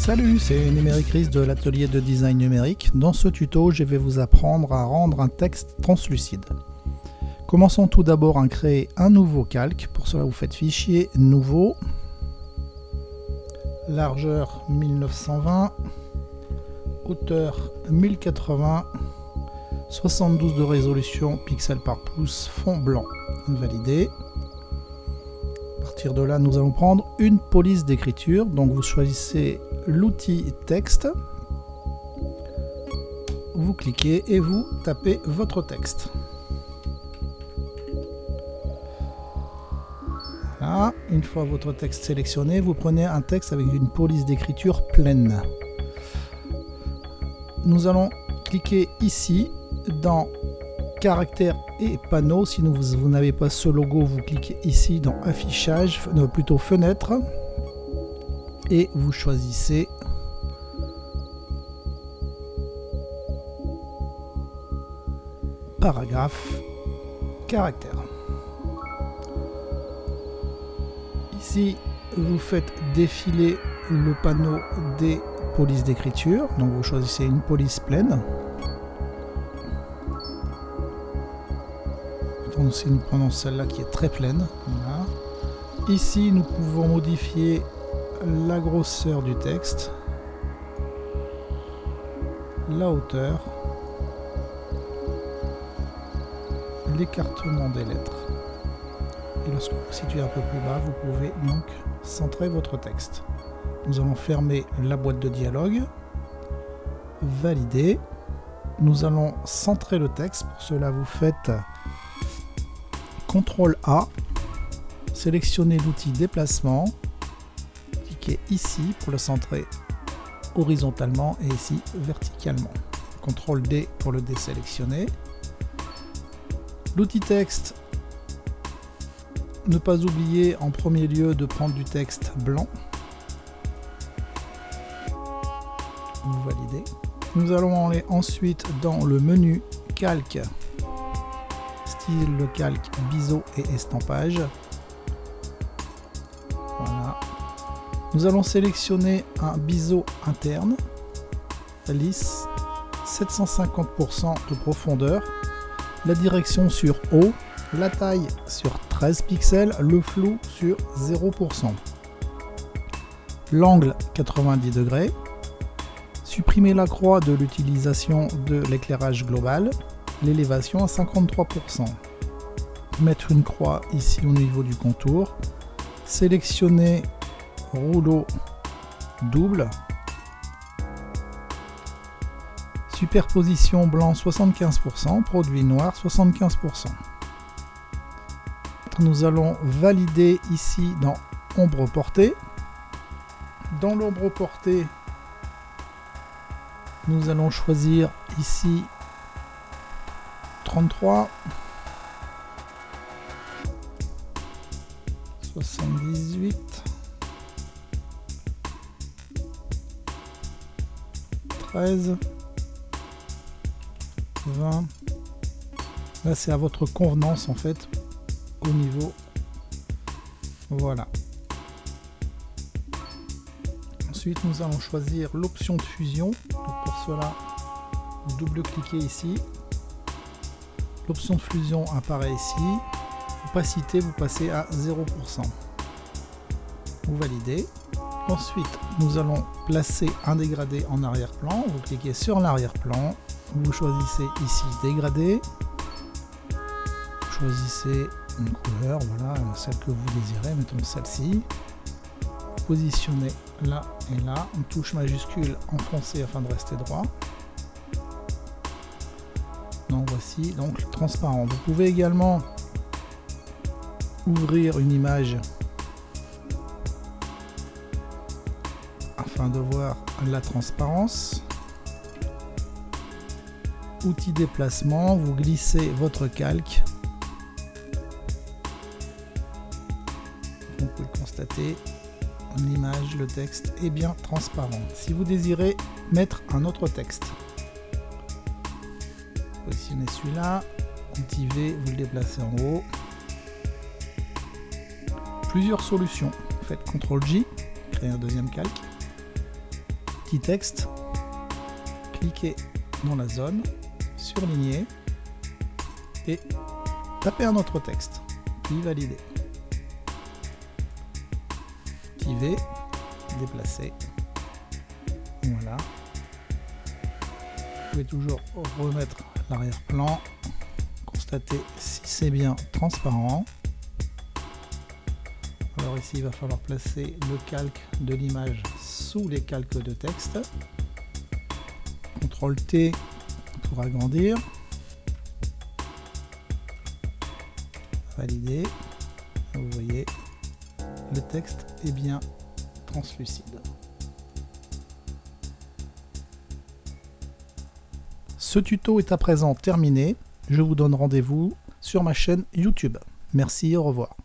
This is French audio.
Salut, c'est Numérique Chris de l'atelier de design numérique. Dans ce tuto, je vais vous apprendre à rendre un texte translucide. Commençons tout d'abord à créer un nouveau calque. Pour cela, vous faites Fichier, Nouveau, largeur 1920, hauteur 1080, 72 de résolution pixels par pouce, fond blanc. Validé. À partir de là, nous allons prendre une police d'écriture. Donc vous choisissez l'outil texte, vous cliquez et vous tapez votre texte. Voilà. Une fois votre texte sélectionné, vous prenez un texte avec une police d'écriture pleine. Nous allons cliquer ici dans caractères et panneaux. Si vous n'avez pas ce logo, vous cliquez ici dans affichage, plutôt fenêtre, et vous choisissez paragraphe, caractère. Ici, vous faites défiler le panneau des polices d'écriture. Donc vous choisissez une police pleine. Si nous prenons celle-là qui est très pleine, voilà. Ici nous pouvons modifier la grosseur du texte, la hauteur, l'écartement des lettres. Et lorsque vous vous situez un peu plus bas, vous pouvez donc centrer votre texte. Nous allons fermer la boîte de dialogue, valider. Nous allons centrer le texte. Pour cela, vous faites CTRL A, sélectionnez l'outil déplacement, cliquez ici pour le centrer horizontalement et ici verticalement. CTRL D pour le désélectionner. L'outil texte, ne pas oublier en premier lieu de prendre du texte blanc. Vous validez. Nous allons aller ensuite dans le menu calque, style le calque, biseau et estampage. Voilà. Nous allons sélectionner un biseau interne, lisse, 750% de profondeur, la direction sur haut, la taille sur 13 pixels, le flou sur 0%. L'angle 90 degrés. Supprimer la croix de l'utilisation de l'éclairage global. L'élévation à 53%. Mettre une croix ici au niveau du contour. Sélectionner rouleau double. Superposition blanc 75%, produit noir 75%. Nous allons valider ici dans ombre portée. Dans l'ombre portée, nous allons choisir ici 33, 78, 13, 20. Là, c'est à votre convenance en fait au niveau. Voilà. Ensuite, nous allons choisir l'option de fusion. Donc pour cela, vous double-cliquez ici. L'option de fusion apparaît ici. Opacité, vous passez à 0%. Vous validez. Ensuite, nous allons placer un dégradé en arrière-plan. Vous cliquez sur l'arrière-plan. Vous choisissez ici dégradé. Vous choisissez une couleur, voilà, celle que vous désirez. Mettons celle-ci. Positionnez là et là. Une touche majuscule enfoncée afin de rester droit. Donc voici donc transparent. Vous pouvez également ouvrir une image afin de voir la transparence. Outil déplacement, vous glissez votre calque. Vous pouvez le constater, l'image, le texte est bien transparent. Si vous désirez mettre un autre texte, positionnez celui-là, activez, vous le déplacez en haut. Plusieurs solutions. Faites CTRL J, créer un deuxième calque. petit texte, cliquez dans la zone, surlignez et tapez un autre texte, puis validez. Activez, déplacer. Voilà. Vous pouvez toujours remettre l'arrière-plan, constater si c'est bien transparent. Alors ici, il va falloir placer le calque de l'image sous les calques de texte. CTRL T pour agrandir. Valider. Vous voyez, le texte est bien translucide. Ce tuto est à présent terminé. Je vous donne rendez-vous sur ma chaîne YouTube. Merci, au revoir.